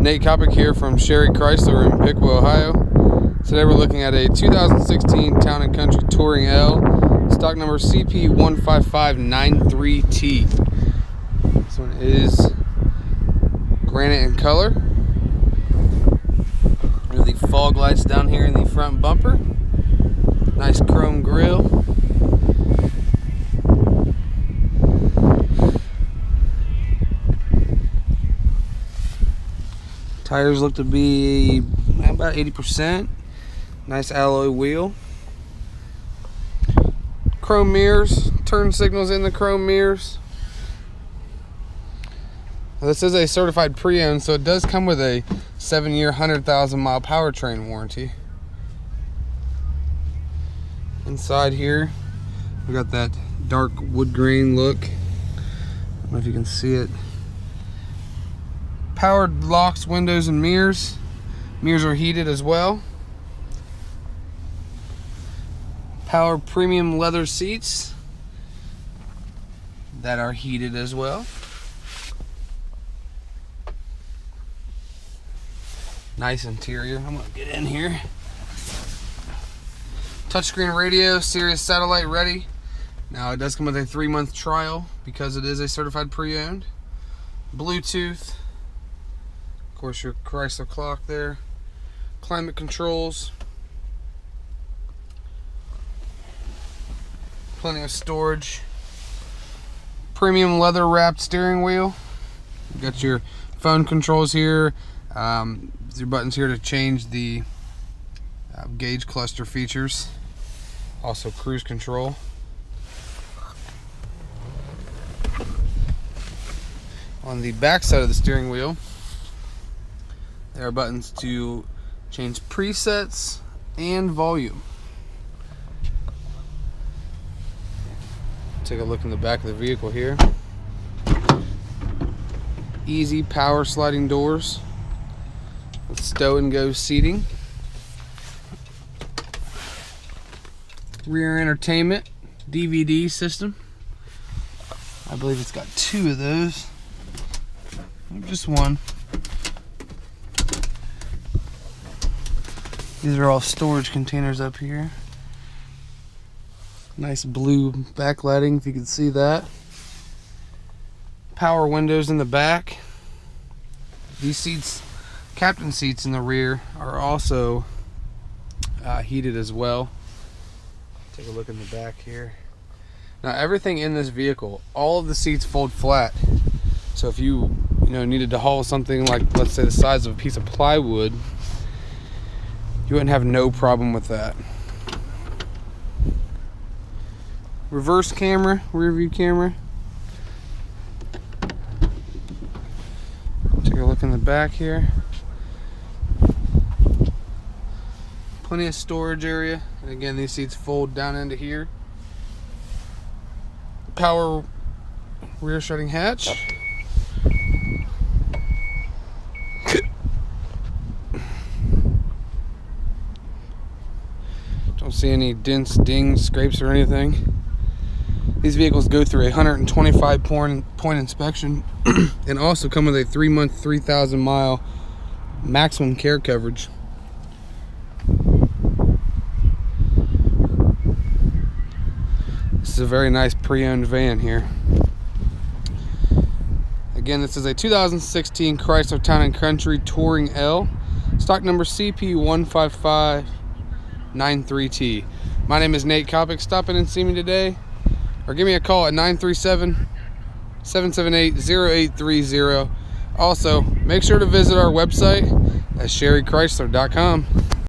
Nate Kopic here from Sherry Chrysler in Piqua, Ohio. Today we're looking at a 2016 Town & Country Touring L, stock number CP15593T. This one is granite in color. There are the fog lights down here in the front bumper. Nice chrome grille. Tires look to be about 80%. Nice alloy wheel. Chrome mirrors. Turn signals in the chrome mirrors. Now, this is a certified pre-owned, so it does come with a 7-year, 100,000-mile powertrain warranty. Inside here, we got that dark wood grain look. I don't know if you can see it. Powered locks, windows, and mirrors. Mirrors are heated as well. Power premium leather seats that are heated as well. Nice interior. I'm gonna get in here. Touchscreen radio, Sirius satellite ready. Now it does come with a 3-month trial because it is a certified pre-owned. Bluetooth. Of course, your Chrysler clock there. Climate controls. Plenty of storage. Premium leather wrapped steering wheel. You got your phone controls here. Your buttons here to change the gauge cluster features. Also cruise control. On the back side of the steering wheel, there are buttons to change presets and volume. Take a look in the back of the vehicle here. Easy power sliding doors with stow and go seating. Rear entertainment DVD system. I believe it's got 2 of those. Just one. These are all storage containers up here. Nice blue backlighting, if you can see that. Power windows in the back. These seats, captain seats in the rear, are also heated as well. Take a look in the back here. Now everything in this vehicle, all of the seats fold flat. So if you needed to haul something like, let's say, the size of a piece of plywood, you wouldn't have no problem with that. Reverse camera, rear view camera. Take a look in the back here. Plenty of storage area. And again, these seats fold down into here. Power rear shutting hatch. Don't see any dents, dings, scrapes, or anything. These vehicles go through a 125 point inspection and also come with a 3-month, 3,000-mile maximum care coverage. This is a very nice pre-owned van here. Again, this is a 2016 Chrysler Town & Country Touring L, stock number CP15593T. My name is Nate Kopic. Stop in and see me today, or give me a call at 937-778-0830. Also, make sure to visit our website at sherrychrysler.com.